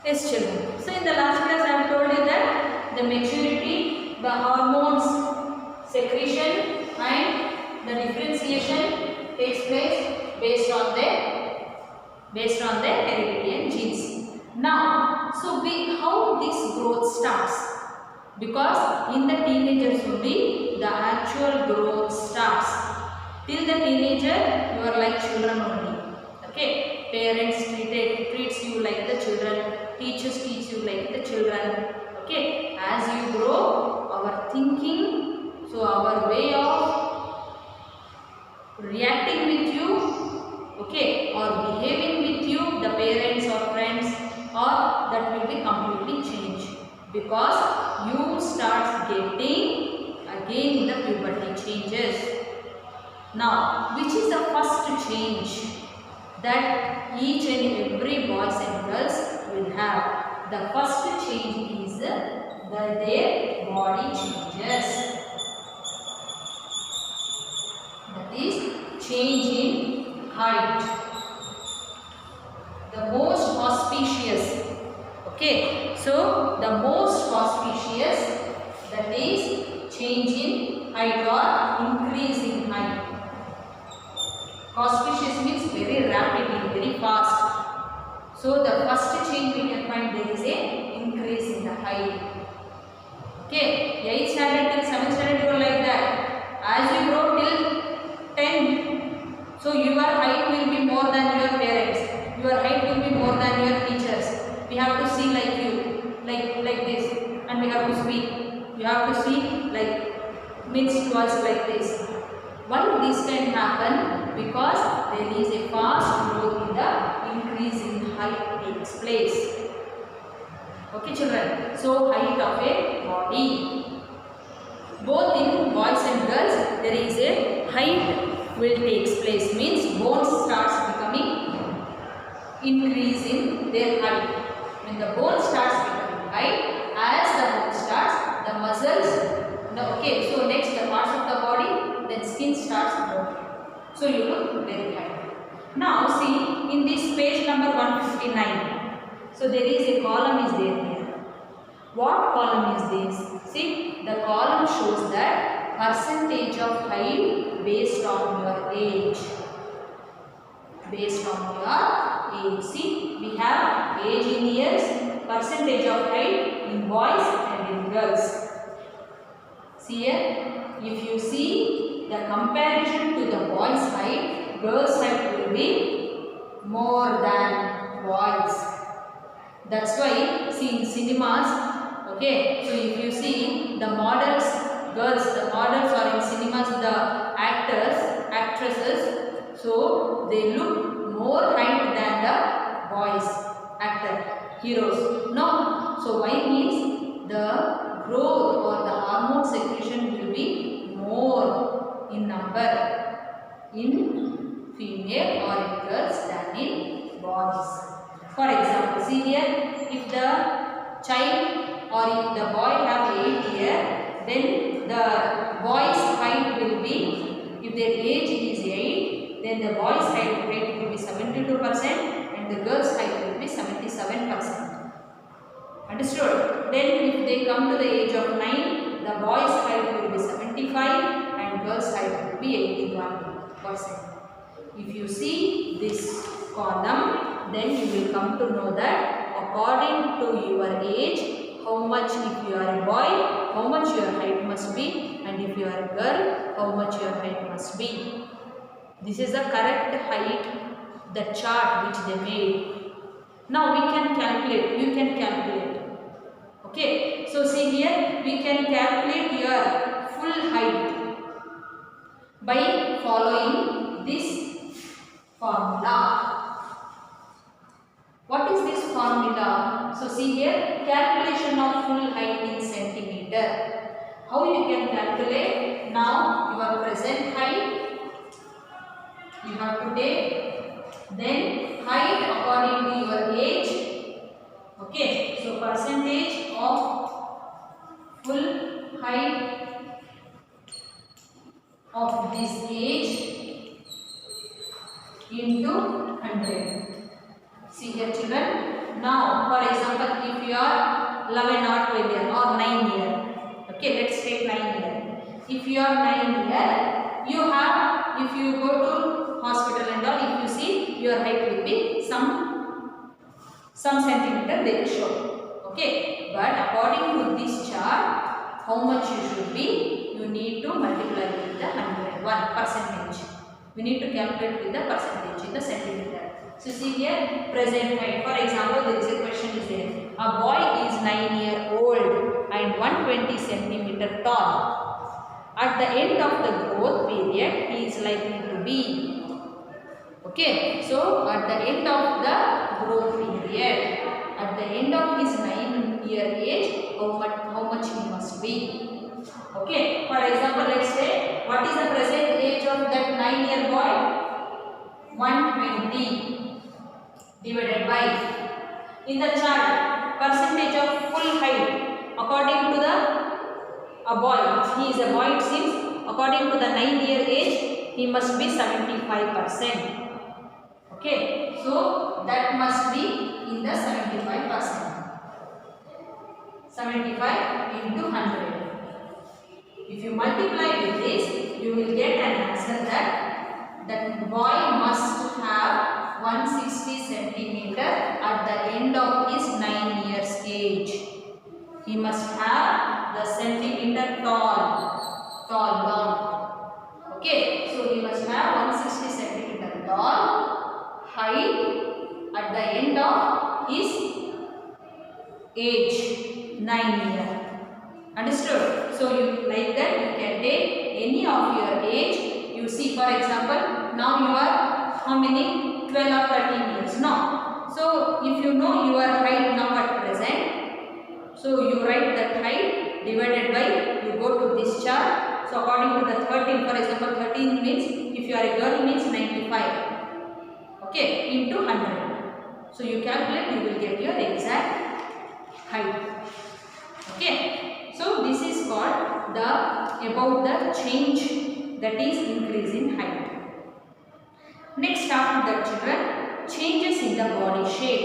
Yes, children. So in the last class I have told you that the maturity, the hormones secretion and the differentiation takes place based on the heredity and genes. Now, so how this growth starts? Because in the teenagers will be the actual growth starts. Till the teenager you are like children only. Okay, parents treats you like the children, teachers teach you like the children. Okay, as you grow, our thinking, so our way of reacting with you, okay, or behaving with you, the parents or friends, or that will be completely changed because you start getting again in the puberty changes. Now, which is the first change that each and every boys and girls will have? The first change is that their body changes. That is change in height. The most auspicious. Okay, so the most auspicious, that is change in height or increase in height. Auspicious means very rapidly, very fast. So the first change we can find there is a increase in the height. Okay, 8th standard till 7th standard you are like that. As you grow till 10, so your height will be more than your parents. Your height will be more than your teachers. We have to see like you, like this, and we have to speak. You have to see like mixed words like this. Why this can happen? Because there is a fast growth in the increase in height takes place. Okay, children. So height of a body. Both in boys and girls, there is a height will takes place. Means bones starts becoming increase in their height. When the bone starts becoming height, as the bone starts, the muscles. Okay, so next the parts of the body, then skin starts growing. So you look very high. Now see in this page number 159. So there is a column is there here. What column is this? See, the column shows that percentage of height based on your age. Based on your age. See, we have age in years, percentage of height in boys and in girls. See here, if you see the comparison to the boys' height, girls' height will be more than boys. That's why, see in cinemas, okay, so if you see the models, girls, the models are in cinemas, the actors, actresses, so they look more height than the boys, actor, heroes. No, so why means the growth or the hormone secretion will be more in number in female or in girls than in boys. For example, see here, if the child or if the boy have 8 years, then the boy's height will be, if their age is 8, then the boy's height will be 72% and the girl's height will be 77%. Understood? Then if they come to the age of 9, the boy's height will be 75 and girl's height will be 81%. If you see this column, then you will come to know that according to your age, how much if you are a boy, how much your height must be, and if you are a girl, how much your height must be. This is the correct height, the chart which they made. Now we can calculate, you can calculate. Okay, so see here, we can calculate your full height by following this formula. What is this formula? So see here, calculation of full height in centimeter. How you can calculate? Now your present height, you have to take, then height according to your age. Okay, so percentage of full height of this age into 100. See here children, Now, for example, if you are 11 or 12 year or 9 year, okay, let's take 9 year. If you are 9 year, you have, if you go to hospital and all, if you see, your height will be some centimeter they will show. Okay, but according to this chart, how much you should be, you need to multiply with the 100%. We need to calculate with the percentage in the centimeter. So see here, present height. For example, there is a question is there. A boy is 9-year-old and 120 centimeter tall. At the end of the growth period, he is likely to be. Okay, so at the end of the growth period, at the end of his 9-year age, how much he must be. Okay, for example, let's say, what is the present age of that 9-year boy? 120 divided by, in the chart, percentage of full height, according to a boy, he is a boy it seems, according to the 9-year age, he must be 75%. Okay, so that must be in the 75%. 75 into 100. If you multiply with this, you will get an answer that boy must have 160 centimeter at the end of his 9 years age. He must have the centimeter tall long. Okay, so he must have 160 centimeter tall height at the end of his age, 9 years. Understood? So you like that you can take any of your age. You see, for example, now you are how many? 12 or 13 years. No. So if you know your height now at present, so you write that height divided by, you go to this chart. So according to the 13, for example, 13 means, if you are a girl means 95. Okay, into 100. So you calculate, you will get your exact height. Okay. So this is called about the change, that is increase in height. Next, after that, children, changes in the body shape.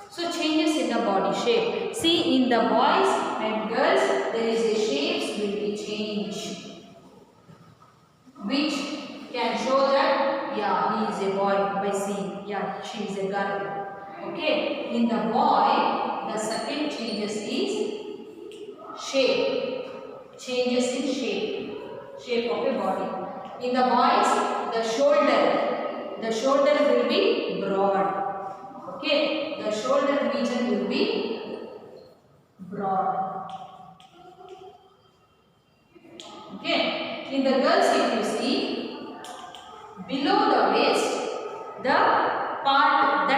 So changes in the body shape. See, in the boys and girls, there is a shapes will be changed, which can show that, yeah, he is a boy by seeing, yeah, she is a girl. Okay. In the boy, the second changes is shape, changes in shape of a body. In the boys, the shoulder will be broad. Okay, the shoulder region will be broad. Okay, in the girls, if you see, below the waist, that part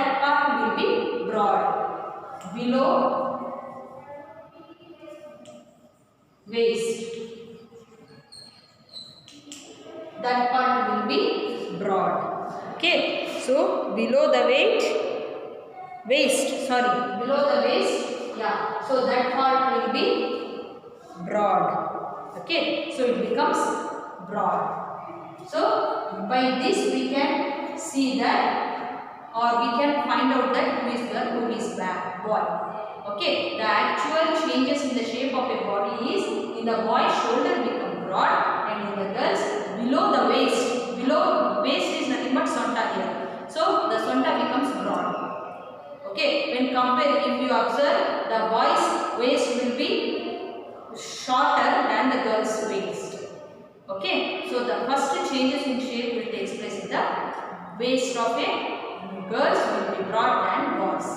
will be broad. Below waist, that part will be broad. Okay, so below the waist, yeah, so that part will be broad. Okay, so it becomes broad. So by this we can see that, or we can find out that who is girl, who is boy. Okay, the actual changes in the shape of a body is, in the boy, shoulder become broad, and in the girls, below the waist. Below waist is nothing but sonta here. So the sonta becomes broad. Okay, when compare, if you observe, the boy's waist will be shorter than the girl's waist. Okay, so the first changes in shape will take place in the waist of a girls will be broad than boys.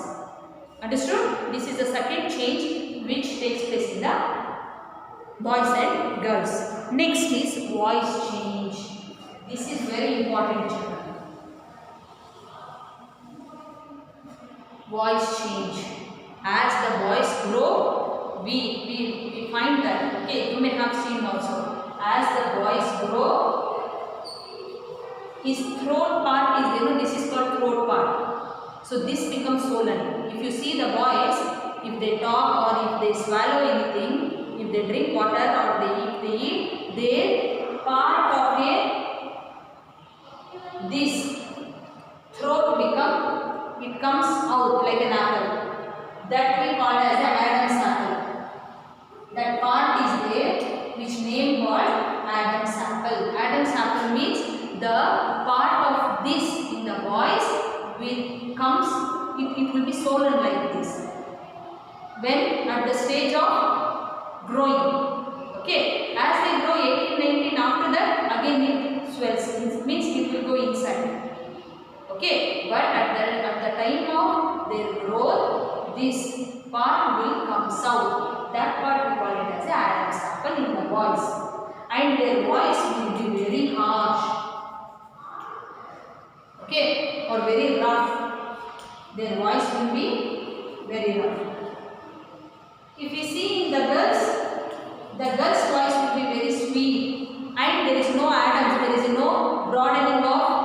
Understood? This is the second change which takes place in the boys and girls. Next is voice change. This is very important, children. Voice change. As the boys grow, we find that, okay, you may have seen also, as the boys grow, his throat part is, this is called throat part. So this becomes swollen. If you see the boys, if they talk or if they swallow anything, if they drink water or they eat, their part of this throat comes out like an apple. That we call as a Adam's apple. That part is there which name called Adam's apple. Adam's apple means the part of this in the boys it will be swollen like this when at the stage of growing. Okay, as they grow 18, 19, after that again it swells. It means it will go inside. Okay, but at the time of their growth, this part will come out. That part we call it as a Adam's apple in the voice, and their voice will be very harsh. Okay, or very rough. Their voice will be very rough. If you see in the girls' voice will be very sweet, and there is no Adams, there is no broadening of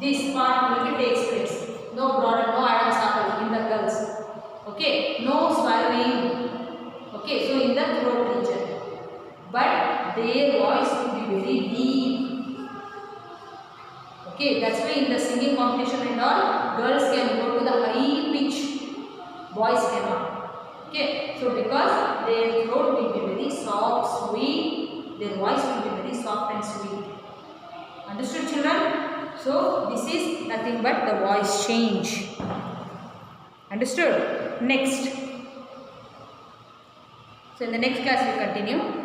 this part will be takes place. No Adam's apple in the girls. Okay, no swallowing. Okay, so in the throat region, but their voice will be very deep. Okay, that's why in the singing competition and all, girls can go to the high pitch, boys cannot. Okay, so because their throat will be very soft, sweet, their voice will be very soft and sweet. Understood, children? So this is nothing but the voice change. Understood? Next. So in the next class we continue.